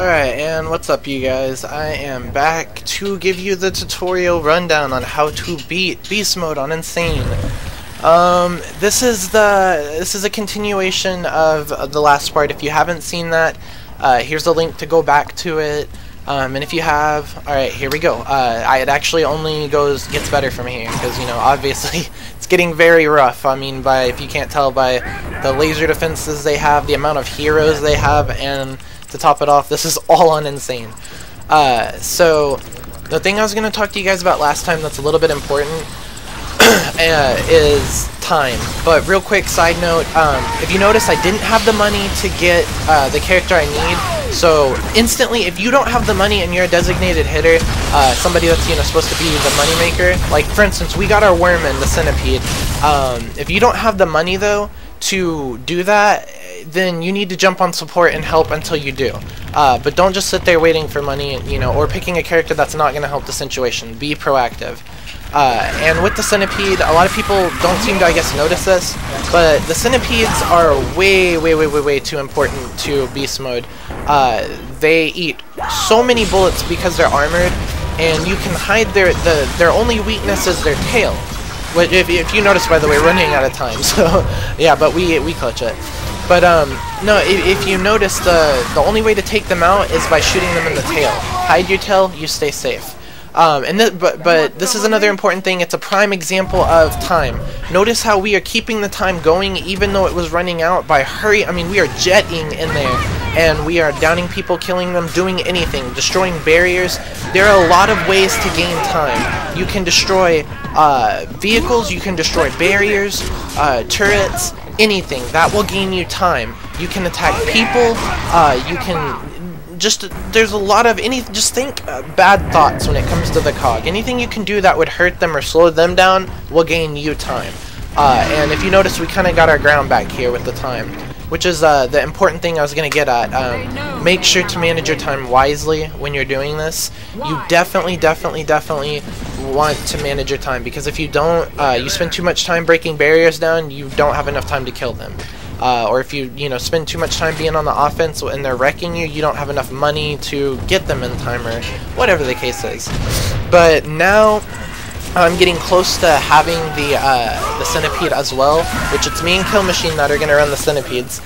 Alright, and what's up you guys? I am back to give you the tutorial rundown on how to beat Beast Mode on Insane. This is a continuation of the last part. If you haven't seen that, here's a link to go back to it. And if you have, alright, here we go. It actually only gets better from here, because, you know, obviously it's getting very rough. I mean, if you can't tell by the laser defenses they have, the amount of heroes they have, and to top it off, this is all on Insane. So, the thing I was going to talk to you guys about last time that's a little bit important is time. But real quick side note, if you notice, I didn't have the money to get the character I need. So instantly, if you don't have the money and you're a designated hitter, somebody that's, you know, supposed to be the money maker, like for instance, we got our Worm-in, the centipede. If you don't have the money though to do that, then you need to jump on support and help until you do. But don't just sit there waiting for money, you know, or picking a character that's not going to help the situation. Be proactive. And with the centipede, a lot of people don't seem to, I guess, notice this, but the centipedes are way too important to Beast Mode. They eat so many bullets because they're armored, and you can hide their only weakness is their tail. Which, if you notice, by the way, we're running out of time, so yeah, but we clutch it. But no, if you notice, the only way to take them out is by shooting them in the tail. Hide your tail, you stay safe. But this is another important thing. It's a prime example of time. Notice how we are keeping the time going even though it was running out by I mean, we are jetting in there, and we are downing people, killing them, doing anything, destroying barriers. There are a lot of ways to gain time. You can destroy vehicles, you can destroy barriers, turrets, anything. That will gain you time. You can attack people, you can there's a lot of just think bad thoughts when it comes to the cog. Anything you can do that would hurt them or slow them down will gain you time. And if you notice, we kind of got our ground back here with the time, which is the important thing I was going to get at. Make sure to manage your time wisely when you're doing this. You definitely want to manage your time, because if you don't, you spend too much time breaking barriers down, you don't have enough time to kill them. Or if you spend too much time being on the offense and they're wrecking you, you don't have enough money to get them in time, or whatever the case is. But now I'm getting close to having the centipede as well, which it's me and Kill Machine that are going to run the centipedes,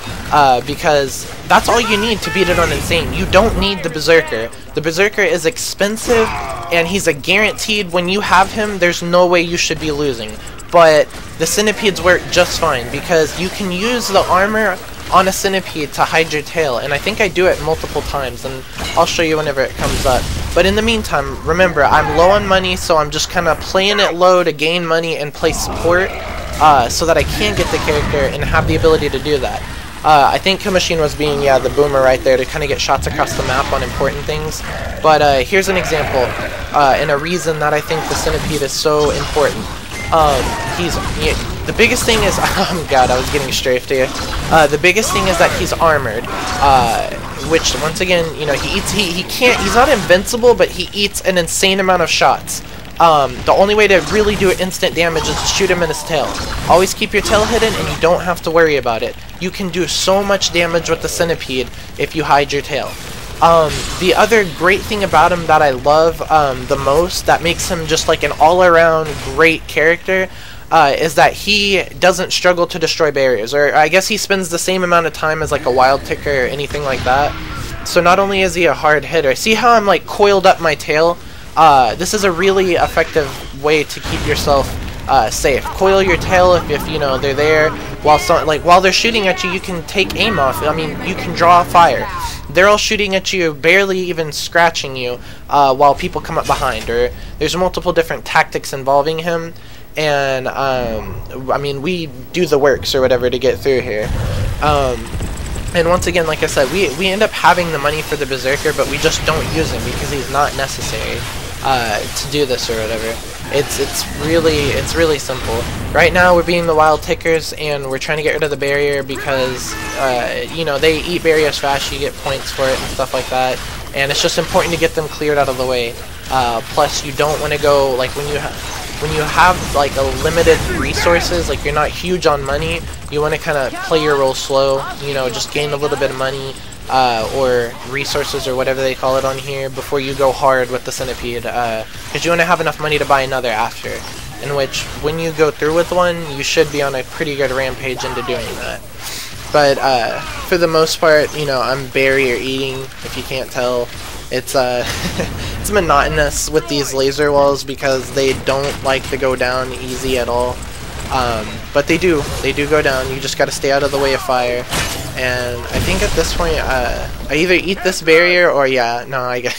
because that's all you need to beat it on Insane. You don't need the Berserker. The Berserker is expensive, and he's a guaranteed. When you have him, there's no way you should be losing. But the centipedes work just fine, because you can use the armor on a centipede to hide your tail, and I think I do it multiple times, and I'll show you whenever it comes up. But in the meantime, remember, I'm low on money, so I'm just kind of playing it low to gain money and play support, so that I can get the character and have the ability to do that. I think Kill Machine was being, the boomer right there to kind of get shots across the map on important things. But here's an example, and a reason that I think the centipede is so important. The biggest thing is, oh god, I was getting strafed here. The biggest thing is that he's armored, which once again, you know, he's not invincible, but he eats an insane amount of shots. The only way to really do instant damage is to shoot him in his tail. Always keep your tail hidden, and you don't have to worry about it. You can do so much damage with the centipede if you hide your tail. The other great thing about him that I love the most, that makes him just like an all-around great character, is that he doesn't struggle to destroy barriers, or I guess he spends the same amount of time as like a wild ticker or anything like that. So not only is he a hard hitter, see how I'm like coiled up my tail? This is a really effective way to keep yourself safe. Coil your tail if you know they're there. While they're shooting at you, you can take aim off. I mean, you can draw fire. They're all shooting at you, barely even scratching you, while people come up behind. Or there's multiple different tactics involving him, and I mean, we do the works or whatever to get through here. And once again, like I said, we end up having the money for the Berserker, but we just don't use him because he's not necessary to do this or whatever. It's really simple. Right now we're being the wild tickers, and we're trying to get rid of the barrier because you know, they eat barriers fast. You get points for it and stuff like that, and it's just important to get them cleared out of the way. Plus, you don't want to go like when you have like a limited resources, like you're not huge on money, you want to kind of play your role slow. You know, just gain a little bit of money, or resources or whatever they call it on here before you go hard with the centipede, because you want to have enough money to buy another after, in which when you go through with one you should be on a pretty good rampage into doing that. But for the most part, you know, I'm barrier eating, if you can't tell. It's it's monotonous with these laser walls because they don't like to go down easy at all. But they do go down. You just gotta stay out of the way of fire. And I think at this point, I either eat this barrier or I get.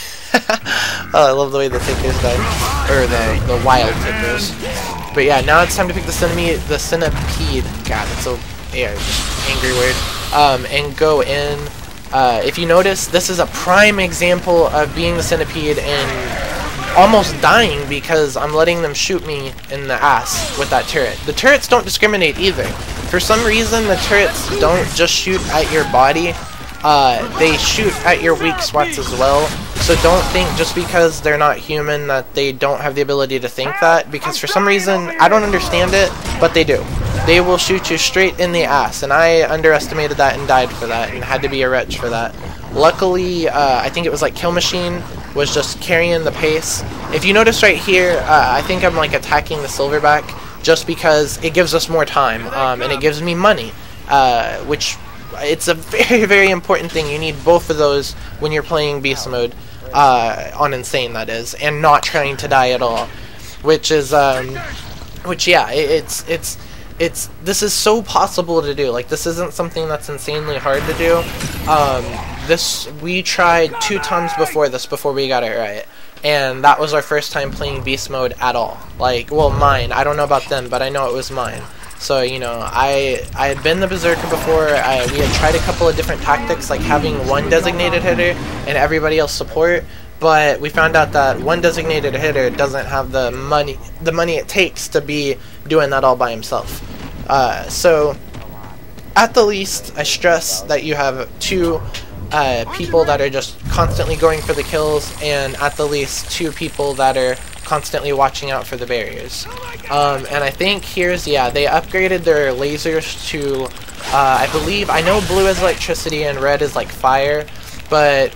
Oh, I love the way the tickers die, or the wild tickers. But yeah, now it's time to pick the centipede. God, it's so just angry word. And go in. If you notice, this is a prime example of being the centipede and almost dying because I'm letting them shoot me in the ass with that turret. The turrets don't discriminate either. For some reason, the turrets don't just shoot at your body. They shoot at your weak spots as well. So don't think just because they're not human that they don't have the ability to think that, because for some reason, I don't understand it, but they do. They will shoot you straight in the ass, and I underestimated that and died for that and had to be a wretch for that. Luckily, I think it was like Kill Machine was just carrying the pace. If you notice right here, I think I'm like attacking the silverback just because it gives us more time, and it gives me money, which it's a very, very important thing. You need both of those when you're playing beast mode, on insane, that is, and not trying to die at all, which is, this is so possible to do. Like, this isn't something that's insanely hard to do. We tried 2 times before this before we got it right, and that was our first time playing beast mode at all. Like, well, mine. I don't know about them, but I know it was mine. So, you know, I had been the berserker before. We had tried a couple of different tactics, like having one designated hitter and everybody else support. But we found out that one designated hitter doesn't have the money it takes to be doing that all by himself. So, at the least, I stress that you have 2 people that are just constantly going for the kills, and at the least 2 people that are constantly watching out for the barriers. And I think here's, they upgraded their lasers to, I know blue is electricity and red is like fire, but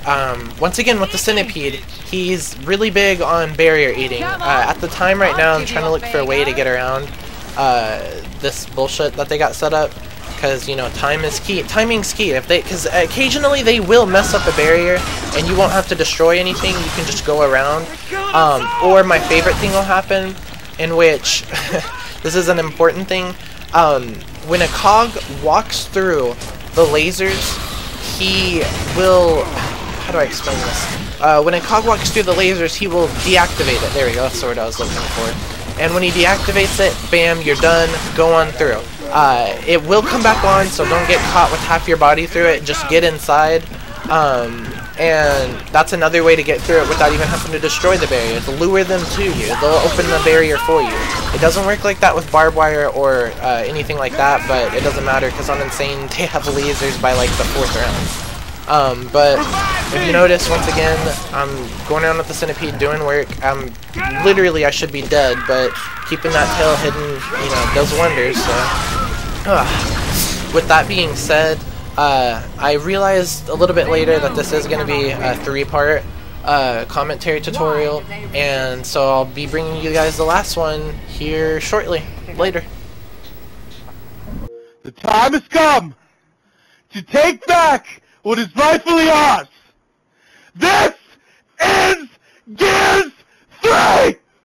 once again with the centipede, he's really big on barrier eating. At the time right now, I'm trying to look for a way to get around this bullshit that they got set up, because, you know, time is key. Timing's key. Because occasionally they will mess up a barrier, and you won't have to destroy anything. You can just go around. Or my favorite thing will happen, in which this is an important thing. When a cog walks through the lasers, he will. How do I explain this? When a cog walks through the lasers, he will deactivate it. There we go. That's the word I was looking for. And when he deactivates it, bam, you're done. Go on through. It will come back on, so don't get caught with half your body through it. Just get inside. And that's another way to get through it without even having to destroy the barriers. Lure them to you. They'll open the barrier for you. It doesn't work like that with barbed wire or anything like that, but it doesn't matter because on Insane they have lasers by like the 4th round. But if you notice, once again, I'm going around with the centipede doing work. Literally I should be dead, but keeping that tail hidden, you know, does wonders. So, with that being said, I realized a little bit later that this is going to be a 3-part commentary tutorial, and so I'll be bringing you guys the last one here shortly. Later. The time has come to take back what is rightfully ours. This is Gears 3!